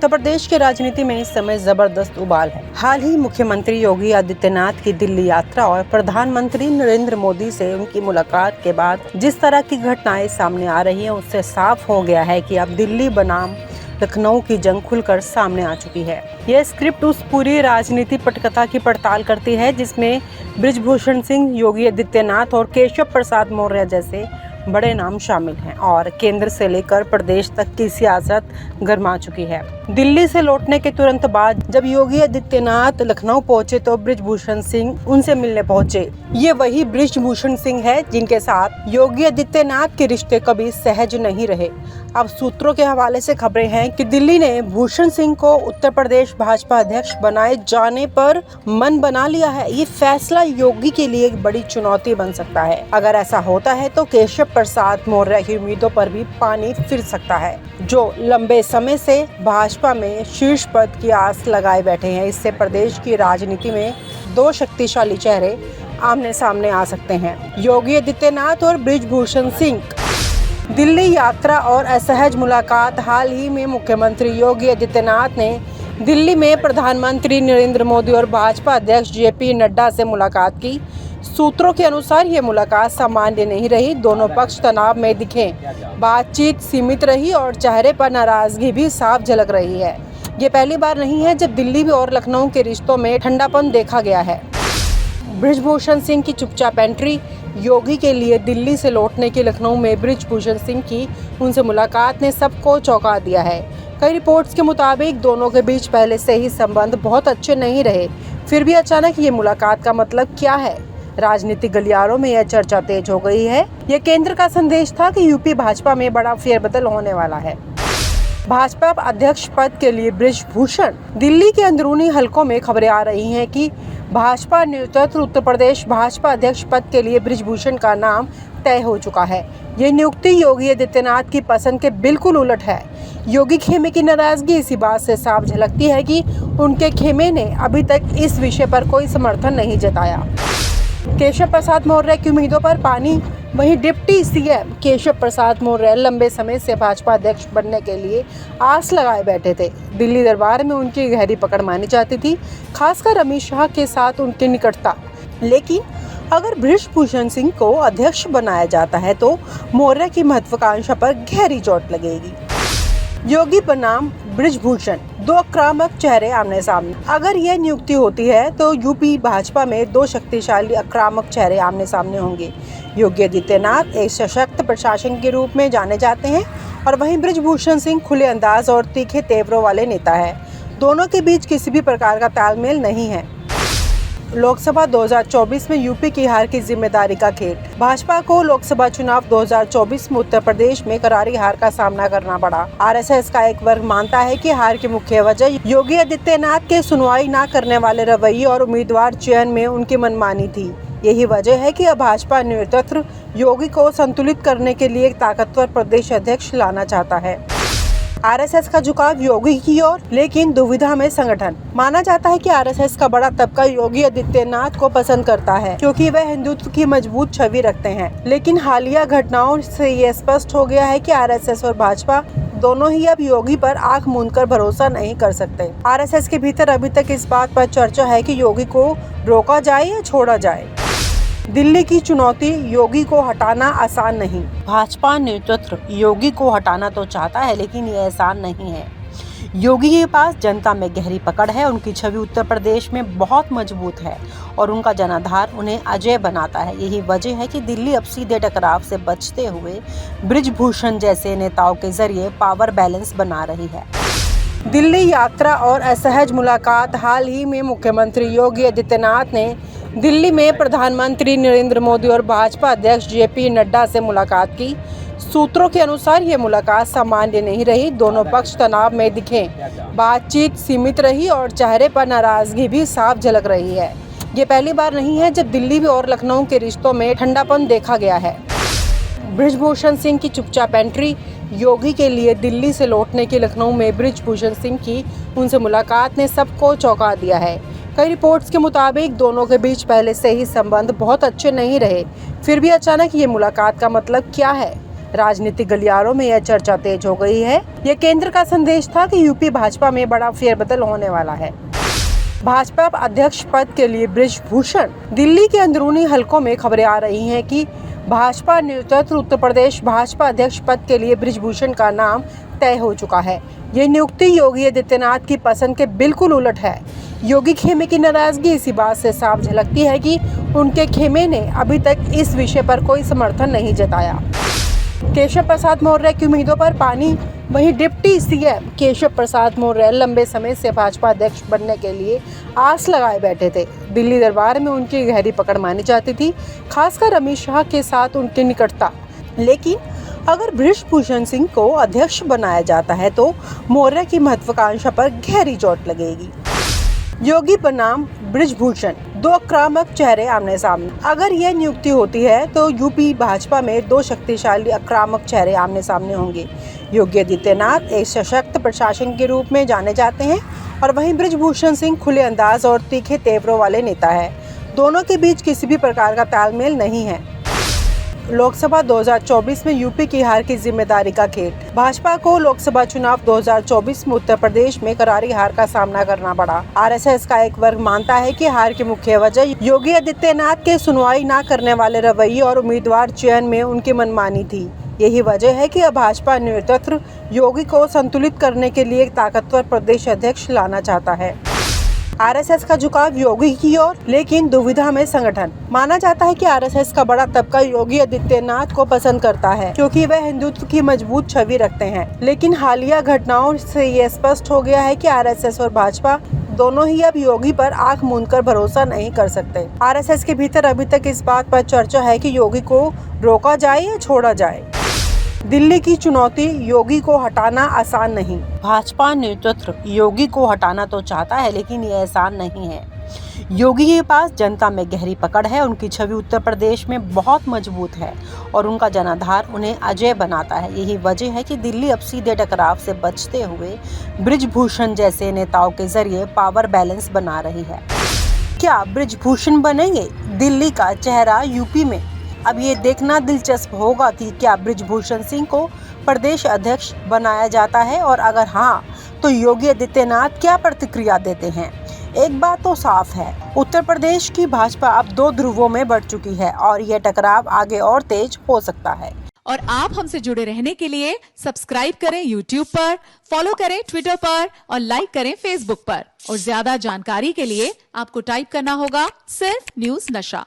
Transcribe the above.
उत्तर प्रदेश की राजनीति में इस समय जबरदस्त उबाल है। हाल ही मुख्यमंत्री योगी आदित्यनाथ की दिल्ली यात्रा और प्रधानमंत्री नरेंद्र मोदी से उनकी मुलाकात के बाद जिस तरह की घटनाएं सामने आ रही हैं, उससे साफ हो गया है कि अब दिल्ली बनाम लखनऊ की जंग खुलकर सामने आ चुकी है। यह स्क्रिप्ट उस पूरी राजनीति पटकथा की पड़ताल करती है जिसमें बृजभूषण सिंह, योगी आदित्यनाथ और केशव प्रसाद मौर्य जैसे बड़े नाम शामिल हैं और केंद्र से लेकर प्रदेश तक की सियासत गर्मा चुकी है। दिल्ली से लौटने के तुरंत बाद जब योगी आदित्यनाथ लखनऊ पहुंचे तो बृजभूषण सिंह उनसे मिलने पहुंचे। ये वही बृजभूषण सिंह है जिनके साथ योगी आदित्यनाथ के रिश्ते कभी सहज नहीं रहे। अब सूत्रों के हवाले से खबरें हैं कि दिल्ली ने भूषण सिंह को उत्तर प्रदेश भाजपा अध्यक्ष बनाए जाने पर मन बना लिया है। ये फैसला योगी के लिए एक बड़ी चुनौती बन सकता है। अगर ऐसा होता है तो केशव प्रसाद मौर्य की उम्मीदों पर भी पानी फिर सकता है, जो लंबे समय से भाजपा में शीर्ष पद की आस लगाए बैठे हैं। इससे प्रदेश की राजनीति में दो शक्तिशाली चेहरे आमने सामने आ सकते हैं, योगी आदित्यनाथ और बृजभूषण सिंह। दिल्ली यात्रा और असहज मुलाकात। हाल ही में मुख्यमंत्री योगी आदित्यनाथ ने दिल्ली में प्रधानमंत्री नरेंद्र मोदी और भाजपा अध्यक्ष जेपी नड्डा से मुलाकात की। सूत्रों के अनुसार ये मुलाकात सामान्य नहीं रही। दोनों पक्ष तनाव में दिखे, बातचीत सीमित रही और चेहरे पर नाराजगी भी साफ झलक रही है। ये पहली बार नहीं है जब दिल्ली और लखनऊ के रिश्तों में ठंडापन देखा गया है। बृजभूषण सिंह की चुपचाप एंट्री। योगी के लिए दिल्ली से लौटने की लखनऊ में बृजभूषण सिंह की उनसे मुलाकात ने सबको चौंका दिया है। कई रिपोर्ट्स के मुताबिक दोनों के बीच पहले से ही संबंध बहुत अच्छे नहीं रहे, फिर भी अचानक ये मुलाकात का मतलब क्या है? राजनीतिक गलियारों में यह चर्चा तेज हो गई है। यह केंद्र का संदेश था कि यूपी भाजपा में बड़ा फेरबदल होने वाला है। भाजपा अध्यक्ष पद के लिए बृजभूषण। दिल्ली के अंदरूनी हलकों में खबरें आ रही हैं कि भाजपा नेतृत्व उत्तर प्रदेश भाजपा अध्यक्ष पद के लिए बृजभूषण का नाम तय हो चुका है। ये नियुक्ति योगी आदित्यनाथ की पसंद के बिल्कुल उलट है। योगी खेमे की नाराजगी इसी बात से साफ झलकती है कि उनके खेमे ने अभी तक इस विषय पर कोई समर्थन नहीं जताया। केशव प्रसाद मौर्य की उम्मीदों पर पानी। वहीं डिप्टी सीएम केशव प्रसाद मौर्य लंबे समय से भाजपा अध्यक्ष बनने के लिए आस लगाए बैठे थे। दिल्ली दरबार में उनकी गहरी पकड़ मानी जाती थी, खासकर अमित शाह के साथ उनकी निकटता। लेकिन अगर बृजभूषण सिंह को अध्यक्ष बनाया जाता है तो मौर्य की महत्वाकांक्षा पर गहरी चोट लगेगी। योगी बनाम बृजभूषण, दो आक्रामक चेहरे आमने सामने। अगर यह नियुक्ति होती है तो यूपी भाजपा में दो शक्तिशाली आक्रामक चेहरे आमने सामने होंगे। योगी आदित्यनाथ एक सशक्त प्रशासन के रूप में जाने जाते हैं और वहीं बृजभूषण सिंह खुले अंदाज और तीखे तेवरों वाले नेता है। दोनों के बीच किसी भी प्रकार का तालमेल नहीं है। लोकसभा 2024 में यूपी की हार की जिम्मेदारी का खेल। भाजपा को लोकसभा चुनाव 2024 में उत्तर प्रदेश में करारी हार का सामना करना पड़ा। आरएसएस का एक वर्ग मानता है कि हार की मुख्य वजह योगी आदित्यनाथ के सुनवाई न करने वाले रवैये और उम्मीदवार चयन में उनकी मनमानी थी। यही वजह है कि अब भाजपा नेतृत्व योगी को संतुलित करने के लिए एक ताकतवर प्रदेश अध्यक्ष लाना चाहता है। आरएसएस का झुकाव योगी की ओर, लेकिन दुविधा में संगठन। माना जाता है कि आरएसएस का बड़ा तबका योगी आदित्यनाथ को पसंद करता है क्योंकि वह हिंदुत्व की मजबूत छवि रखते हैं। लेकिन हालिया घटनाओं से ये स्पष्ट हो गया है कि आरएसएस और भाजपा दोनों ही अब योगी पर आंख मूंदकर भरोसा नहीं कर सकते। आरएसएस के भीतर अभी तक इस बात पर चर्चा है कि योगी को रोका जाए या छोड़ा जाए। दिल्ली की चुनौती। योगी को हटाना आसान नहीं। भाजपा नेतृत्व योगी को हटाना तो चाहता है, लेकिन ये आसान नहीं है। योगी के पास जनता में गहरी पकड़ है। उनकी छवि उत्तर प्रदेश में बहुत मजबूत है और उनका जनाधार उन्हें अजय बनाता है। यही वजह है कि दिल्ली अब सीधे टकराव से बचते हुए बृजभूषण जैसे नेताओं के जरिए पावर बैलेंस बना रही है। दिल्ली यात्रा और असहज मुलाकात। हाल ही में मुख्यमंत्री योगी आदित्यनाथ ने दिल्ली में प्रधानमंत्री नरेंद्र मोदी और भाजपा अध्यक्ष जेपी नड्डा से मुलाकात की। सूत्रों के अनुसार ये मुलाकात सामान्य नहीं रही। दोनों पक्ष तनाव में दिखे, बातचीत सीमित रही और चेहरे पर नाराजगी भी साफ झलक रही है। ये पहली बार नहीं है जब दिल्ली और लखनऊ के रिश्तों में ठंडापन देखा गया है। बृजभूषण सिंह की चुपचाप एंट्री। योगी के लिए दिल्ली से लौटने की लखनऊ में बृजभूषण सिंह की उनसे मुलाकात ने सबको चौंका दिया है। कई रिपोर्ट्स के मुताबिक दोनों के बीच पहले से ही संबंध बहुत अच्छे नहीं रहे, फिर भी अचानक ये मुलाकात का मतलब क्या है? राजनीतिक गलियारों में यह चर्चा तेज हो गई है। यह केंद्र का संदेश था कि यूपी भाजपा में बड़ा फेरबदल होने वाला है। भाजपा अध्यक्ष पद के लिए बृजभूषण। दिल्ली के अंदरूनी हलकों में खबरें आ रही हैं कि भाजपा नेतृत्व उत्तर प्रदेश भाजपा अध्यक्ष पद के लिए बृजभूषण का नाम तय हो चुका है। ये नियुक्ति योगी आदित्यनाथ की पसंद के बिल्कुल उलट है। योगी खेमे की नाराजगी इसी बात से साफ झलकती है कि उनके खेमे ने अभी तक इस विषय पर कोई समर्थन नहीं जताया। केशव प्रसाद मौर्य की उम्मीदों पर पानी। वहीं डिप्टी सीएम केशव प्रसाद मौर्य लंबे समय से भाजपा अध्यक्ष बनने के लिए आस लगाए बैठे थे। दिल्ली दरबार में उनकी गहरी पकड़ मानी जाती थी, खासकर अमित शाह के साथ उनकी निकटता। लेकिन अगर बृजभूषण सिंह को अध्यक्ष बनाया जाता है तो मौर्य की महत्वाकांक्षा पर गहरी चोट लगेगी। योगी बनाम बृजभूषण, दो आक्रामक चेहरे आमने सामने। अगर यह नियुक्ति होती है तो यूपी भाजपा में दो शक्तिशाली आक्रामक चेहरे आमने सामने होंगे। योगी आदित्यनाथ एक सशक्त प्रशासन के रूप में जाने जाते हैं और वहीं बृजभूषण सिंह खुले अंदाज और तीखे तेवरों वाले नेता है। दोनों के बीच किसी भी प्रकार का तालमेल नहीं है। लोकसभा 2024 में यूपी की हार की जिम्मेदारी का खेल। भाजपा को लोकसभा चुनाव 2024 में उत्तर प्रदेश में करारी हार का सामना करना पड़ा। आरएसएस का एक वर्ग मानता है कि हार की मुख्य वजह योगी आदित्यनाथ के सुनवाई न करने वाले रवैये और उम्मीदवार चयन में उनकी मनमानी थी। यही वजह है कि अब भाजपा नेतृत्व योगी को संतुलित करने के लिए एक ताकतवर प्रदेश अध्यक्ष लाना चाहता है। आरएसएस का झुकाव योगी की ओर, लेकिन दुविधा में संगठन। माना जाता है कि आरएसएस का बड़ा तबका योगी आदित्यनाथ को पसंद करता है क्योंकि वह हिंदुत्व की मजबूत छवि रखते हैं। लेकिन हालिया घटनाओं से ये स्पष्ट हो गया है कि आरएसएस और भाजपा दोनों ही अब योगी पर आंख मूंदकर भरोसा नहीं कर सकते। आरएसएस के भीतर अभी तक इस बात पर चर्चा है कि योगी को रोका जाए या छोड़ा जाए। दिल्ली की चुनौती, योगी को हटाना आसान नहीं। भाजपा नेतृत्व योगी को हटाना तो चाहता है, लेकिन ये आसान नहीं है। योगी के पास जनता में गहरी पकड़ है, उनकी छवि उत्तर प्रदेश में बहुत मजबूत है और उनका जनाधार उन्हें अजय बनाता है। यही वजह है कि दिल्ली अब सीधे टकराव से बचते हुए बृजभूषण जैसे नेताओं के जरिए पावर बैलेंस बना रही है। क्या बृजभूषण बनेंगे दिल्ली का चेहरा यूपी में? अब ये देखना दिलचस्प होगा कि क्या बृजभूषण सिंह को प्रदेश अध्यक्ष बनाया जाता है और अगर हाँ तो योगी आदित्यनाथ क्या प्रतिक्रिया देते हैं। एक बात तो साफ है, उत्तर प्रदेश की भाजपा अब दो ध्रुवों में बढ़ चुकी है और यह टकराव आगे और तेज हो सकता है। और आप हमसे जुड़े रहने के लिए सब्सक्राइब करें YouTube पर, फॉलो करें Twitter पर और लाइक करें Facebook पर। और ज्यादा जानकारी के लिए आपको टाइप करना होगा सिर्फ न्यूज़ नशा।